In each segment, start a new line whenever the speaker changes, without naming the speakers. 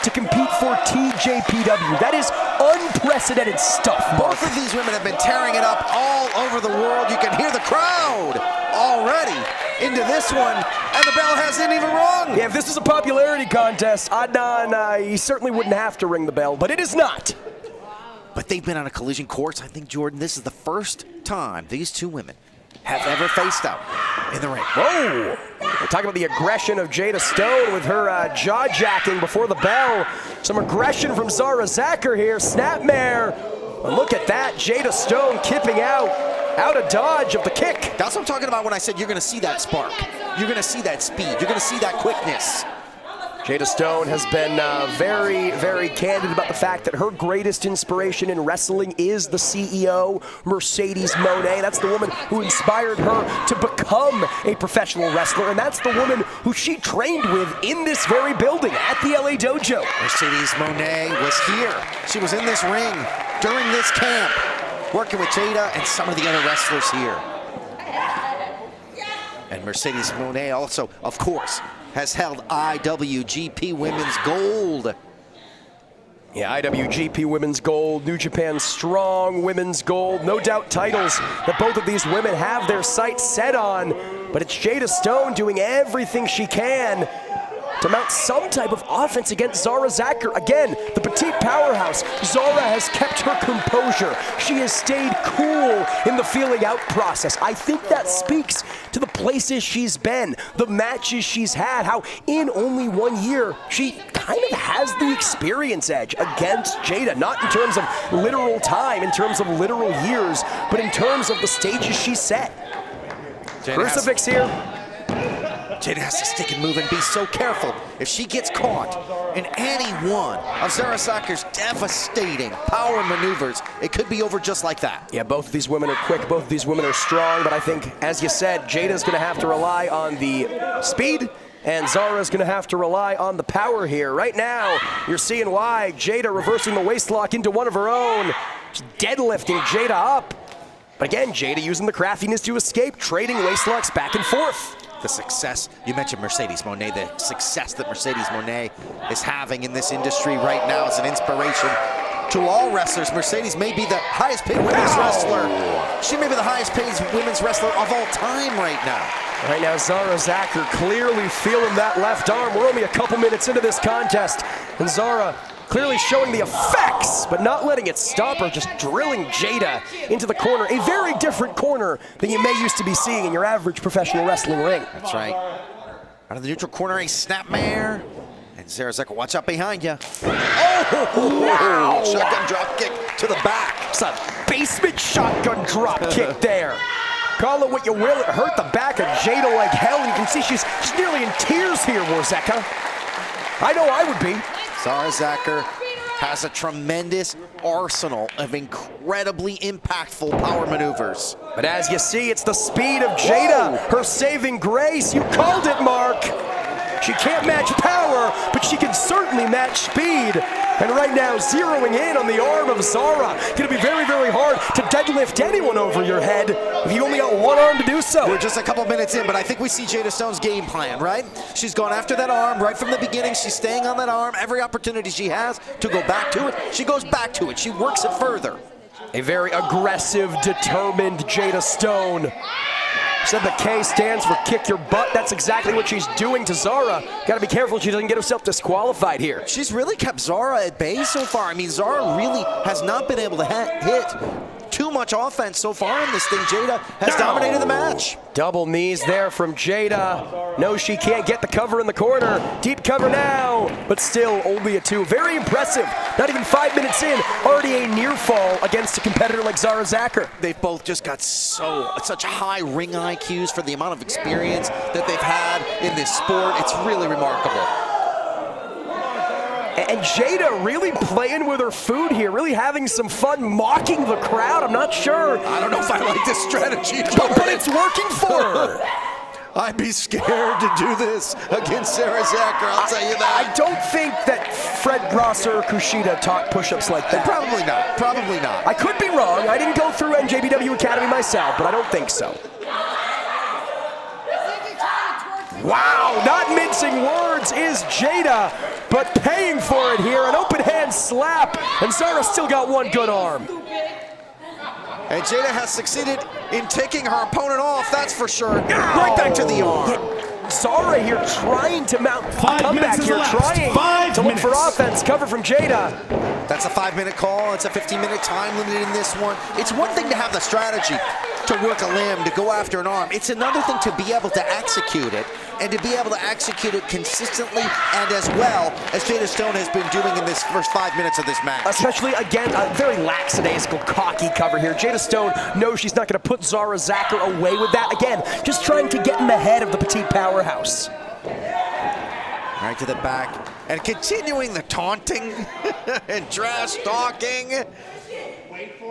to compete for NJPW. That is unprecedented stuff, Mark.
Both of these women have been tearing it up all over the world. You can hear the crowd already into this one, and the bell hasn't even rung.
Yeah, if this was a popularity contest, Adnan, he certainly wouldn't have to ring the bell, but it is not.
But they've been on a collision course. I think, Jordan, this is the first time these two women have ever faced out in the ring.
Whoa! We're talking about the aggression of Jada Stone with her jaw-jacking before the bell. Some aggression from Zara Zakher here, snapmare. And look at that, Jada Stone kipping out of dodge of the kick.
That's what I'm talking about when I said you're gonna see that spark. You're gonna see that speed, you're gonna see that quickness.
Jada Stone has been very, very candid about the fact that her greatest inspiration in wrestling is the CEO, Mercedes Moné. That's the woman who inspired her to become a professional wrestler, and that's the woman who she trained with in this very building at the LA Dojo.
Mercedes Moné was here. She was in this ring during this camp, working with Jada and some of the other wrestlers here. And Mercedes Moné also, of course, has held IWGP Women's Gold.
Yeah, IWGP Women's Gold, New Japan Strong Women's Gold. No doubt titles that both of these women have their sights set on. But it's Jada Stone doing everything she can to mount some type of offense against Zara Zakher. Again, the petite powerhouse, Zara has kept her composure. She has stayed cool in the feeling out process. I think that speaks to the places she's been, the matches she's had, how in only 1 year, she kind of has the experience edge against Jada, not in terms of literal time, in terms of literal years, but in terms of the stages she set. Crucifix here.
Jada has to stick and move and be so careful. If she gets caught in any one of Zara Zakher's devastating power maneuvers, it could be over just like that.
Yeah, both of these women are quick, both of these women are strong, but I think, as you said, Jada's gonna have to rely on the speed, and Zara's gonna have to rely on the power here. Right now, you're seeing why. Jada reversing the waistlock into one of her own, just deadlifting Jada up. But again, Jada using the craftiness to escape, trading waistlocks back and forth.
The success, you mentioned Mercedes Moné, the success that Mercedes Moné is having in this industry right now is an inspiration to all wrestlers. Mercedes may be the highest paid women's wrestler. She may be the highest paid women's wrestler of all time right now.
Right now, Zara Zakher clearly feeling that left arm. We're only a couple minutes into this contest, and Zara clearly showing the effects, but not letting it stop her, just drilling Jada into the corner. A very different corner than you may used to be seeing in your average professional wrestling ring.
That's right. Out of the neutral corner, a snapmare. And Zara Zakher, watch out behind you. Oh, wow. Shotgun drop kick to the back.
It's a basement shotgun drop kick there. Call it what you will, it hurt the back of Jada like hell, and you can see she's nearly in tears here, Warzeka. I know I would be.
Zara Zakher has a tremendous arsenal of incredibly impactful power maneuvers.
But as you see, it's the speed of Jada, her saving grace. You called it, Mark. She can't match power, but she can certainly match speed. And right now, zeroing in on the arm of Zara. Gonna be very, very hard to deadlift anyone over your head if you only got one arm to do so.
We're just a couple minutes in, but I think we see Jada Stone's game plan, right? She's gone after that arm right from the beginning. She's staying on that arm. Every opportunity she has to go back to it, she goes back to it. She works it further.
A very aggressive, determined Jada Stone. Said the K stands for kick your butt. That's exactly what she's doing to Zara. Got to be careful she doesn't get herself disqualified here.
She's really kept Zara at bay so far. I mean, Zara really has not been able to hit too much offense so far in this thing. Jada has dominated the match.
Double knees there from Jada. No, she can't get the cover in the corner. Deep cover now, but still only a 2. Very impressive. Not even 5 minutes in, already a near fall against a competitor like Zara Zakher.
They've both just got such high ring IQs for the amount of experience that they've had in this sport. It's really remarkable.
And Jada really playing with her food here, really having some fun mocking the crowd. I'm not sure.
I don't know if I like this strategy,
but it's working for her.
I'd be scared to do this against Zara Zakher, I'll tell you that.
I don't think that Fred Grosser or Kushida taught push-ups like that.
Probably not, probably not.
I could be wrong. I didn't go through NJPW Academy myself, but I don't think so. Wow, not mincing words. backwards is Jada, but paying for it here. An open hand slap, and Zara still got one good arm.
And Jada has succeeded in taking her opponent off, that's for sure. Right back to the arm.
Zara here trying to mount a comeback here, trying to look for offense. Cover from Jada.
That's a 5-minute call. It's a 15-minute time limit in this one. It's one thing to have the strategy to work a limb, to go after an arm. It's another thing to be able to execute it, and to be able to execute it consistently and as well as Jada Stone has been doing in this first 5 minutes of this match.
Especially, again, a very lackadaisical, cocky cover here. Jada Stone knows she's not going to put Zara Zakher away with that. Again, just trying to get in the head of the petite powerhouse.
Right to the back, and continuing the taunting and trash talking.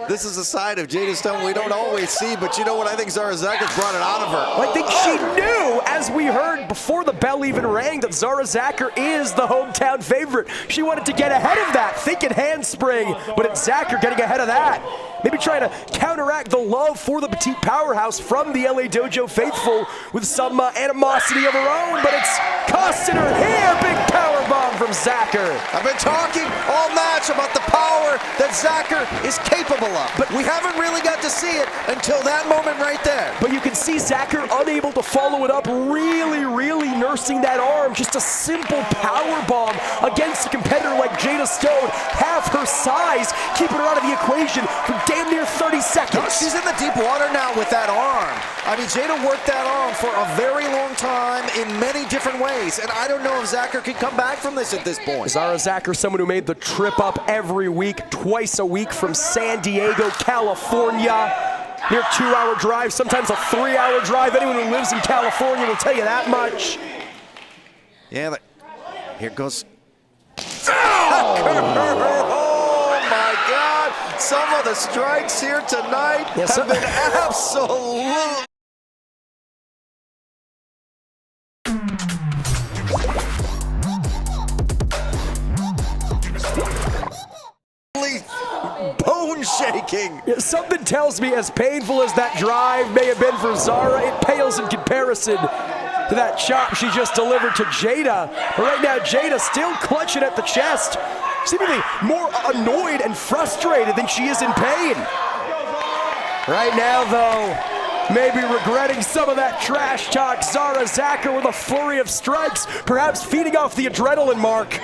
This is a side of Jada Stone we don't always see, but you know what? I think Zara Zakher's brought it out of her.
I think she knew, as we heard before the bell even rang, that Zara Zakher is the hometown favorite. She wanted to get ahead of that, thinking handspring, but it's Zakher getting ahead of that. Maybe trying to counteract the love for the petite powerhouse from the LA Dojo faithful with some animosity of her own, but it's costing her here. Big power bomb from Zakher.
I've been talking all match about the power that Zakher is capable of, but we haven't really got to see it until that moment right there.
But you can see Zakher unable to follow it up, really nursing that arm. Just a simple power bomb against a competitor like Jada Stone, half her size, keeping her out of the equation for damn near 30 seconds.
No, she's in the deep water now with that arm. I mean, Jada worked that arm for a very long time in many different ways, and I don't know if Zakher can come back from this at this point.
Zara Zakher, someone who made the trip up every week, twice a week from San Diego, California. Near 2-hour drive, sometimes a 3-hour drive. Anyone who lives in California will tell you that much.
Yeah, here goes. Oh my God! Some of the strikes here tonight have been absolutely bone-shaking.
Yeah, something tells me, as painful as that drive may have been for Zara, it pales in comparison to that chop she just delivered to Jada. But right now, Jada still clutching at the chest, seemingly more annoyed and frustrated than she is in pain. Right now, though, maybe regretting some of that trash talk. Zara Zakher with a flurry of strikes, perhaps feeding off the adrenaline mark.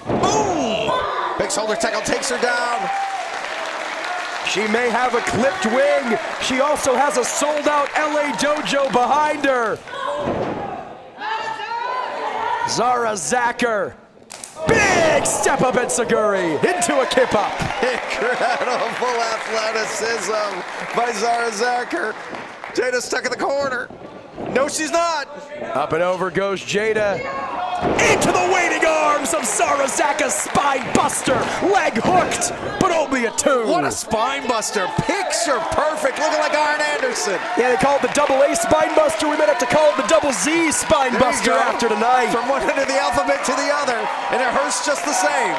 Boom! Big shoulder tackle takes her down.
She may have a clipped wing. She also has a sold-out LA Dojo behind her. Zara Zakher. Big step up at Saguri into a kip up.
Incredible athleticism by Zara Zakher. Jada stuck in the corner. No, she's not.
Up and over goes Jada. Into the waiting arms of Zara Zakher, spine buster, leg hooked, but only a 2.
What a spine buster, picture perfect, looking like Arn Anderson.
Yeah, they call it the double A spine buster. We might have to call it the double Z spine buster after tonight.
From one end of the alphabet to the other, and it hurts just the same.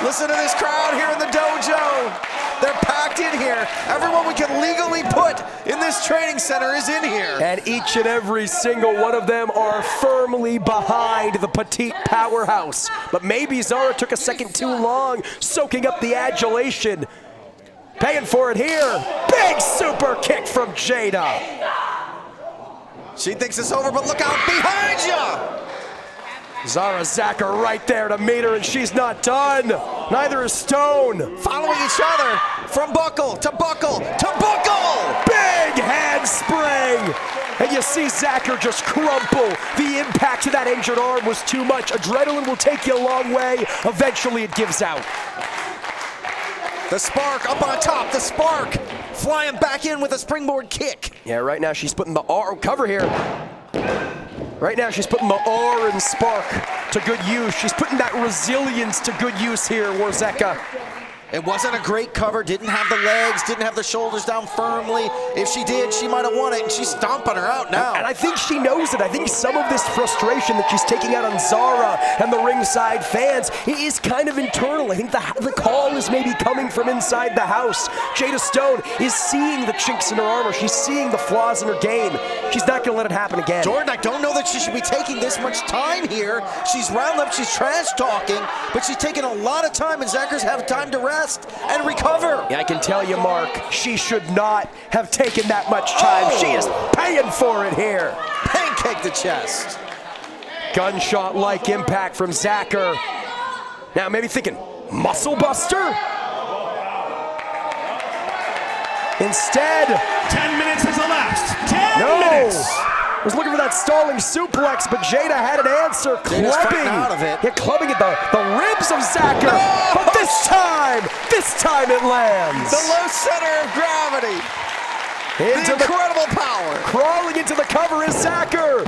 Listen to this crowd here in the dojo. They're packed in here. Everyone we can legally put in this training center is in here.
And each and every single one of them are firmly behind the petite powerhouse. But maybe Zara took a second too long, soaking up the adulation. Paying for it here. Big super kick from Jada.
She thinks it's over, but look out behind you.
Zara Zakher right there to meet her, and she's not done. Neither is Stone.
Following each other from buckle to buckle to buckle.
Big handspring. And you see Zakher just crumple. The impact to that injured arm was too much. Adrenaline will take you a long way. Eventually it gives out.
The spark up on top, the spark flying back in with a springboard kick.
Yeah, right now she's putting the R, cover here. Right now she's putting the R and spark to good use. She's putting that resilience to good use here, Warzeka.
It wasn't a great cover, didn't have the legs, didn't have the shoulders down firmly. If she did, she might have won it, and she's stomping her out now.
And I think she knows it. I think some of this frustration that she's taking out on Zara and the ringside fans is kind of internal. I think the call is maybe coming from inside the house. Jada Stone is seeing the chinks in her armor. She's seeing the flaws in her game. She's not going to let it happen again.
Jordan, I don't know that she should be taking this much time here. She's round up, she's trash talking, but she's taking a lot of time, and Zakher's have time to rest and recover.
Yeah, I can tell you, Mark, she should not have taken that much time. She is paying for it here.
Pancake the chest.
Gunshot-like impact from Zakher. Now maybe thinking, muscle buster? Instead,
10 minutes has elapsed. 10 minutes.
I was looking for that stalling suplex, but Jada had an answer.
Jada's fighting out of it.
Yeah, clubbing at the ribs of Zakher.
No!
But this time it lands.
The low center of gravity.
Into
the incredible power.
Crawling into the cover is Zakher,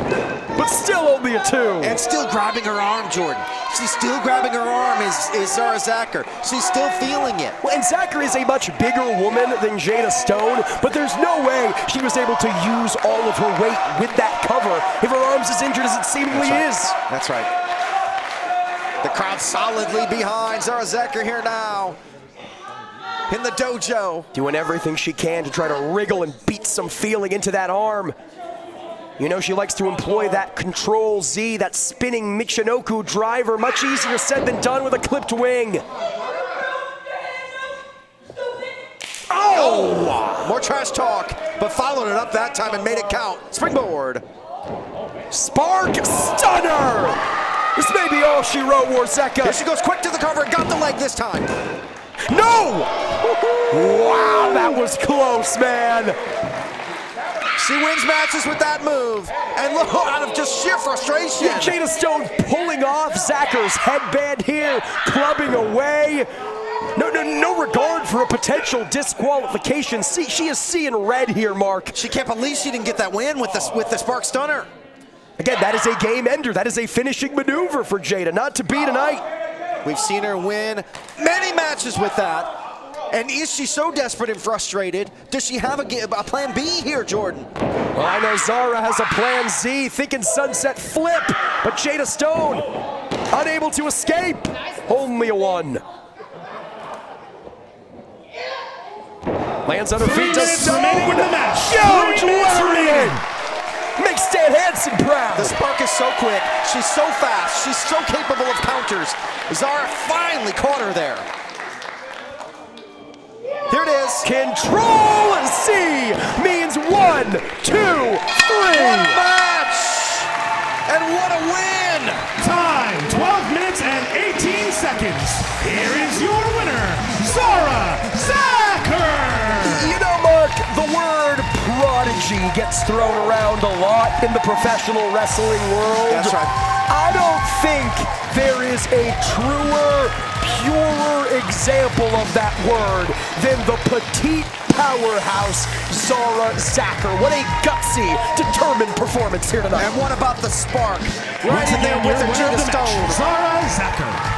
but still only a 2.
And still grabbing her arm, Jordan. She's still grabbing her arm, is Zara Zakher. She's still feeling it.
Well, and Zakher is a much bigger woman than Jada Stone, but there's no way she was able to use all of her weight with that cover if her arm's as injured as it seemingly is.
That's right. The crowd solidly behind Zara Zakher here now. In the dojo.
Doing everything she can to try to wriggle and beat some feeling into that arm. You know she likes to employ that Control Z, that spinning Michinoku driver. Much easier said than done with a clipped wing.
Oh! More trash talk, but followed it up that time and made it count. Springboard.
Spark Stunner! This may be all she wrote, Warzeka.
Here she goes quick to the cover and got the leg this time.
No! Wow, that was close, man.
She wins matches with that move, and look, out of just sheer frustration.
Yeah, Jada Stone pulling off Zakher's headband here, clubbing away. No regard for a potential disqualification. See, she is seeing red here, Mark.
She can't believe she didn't get that win with the Spark Stunner.
Again, that is a game ender. That is a finishing maneuver for Jada, not to be tonight.
We've seen her win many matches with that. And is she so desperate and frustrated? Does she have a plan B here, Jordan?
Well, I know Zara has a plan Z, thinking sunset flip, but Jada Stone unable to escape. Only a 1. Lands on her feet to Stone. Huge lariat! Makes Stan Hansen proud.
The Spark is so quick. She's so fast. She's so capable of counters. Zara finally caught her there. Here it is.
Control C means 1, 2, 3.
What a match! And what a win!
Time, 12 minutes and 18 seconds. Here is your winner, Zara Zakher!
You know, Mark, the word prodigy gets thrown around a lot in the professional wrestling world.
That's right.
I don't think there is a truer, purer example of that word than the petite powerhouse Zara Zakher. What a gutsy, determined performance here tonight.
And what about the Spark? Right in there with the Jada Stone.
Zara Zakher.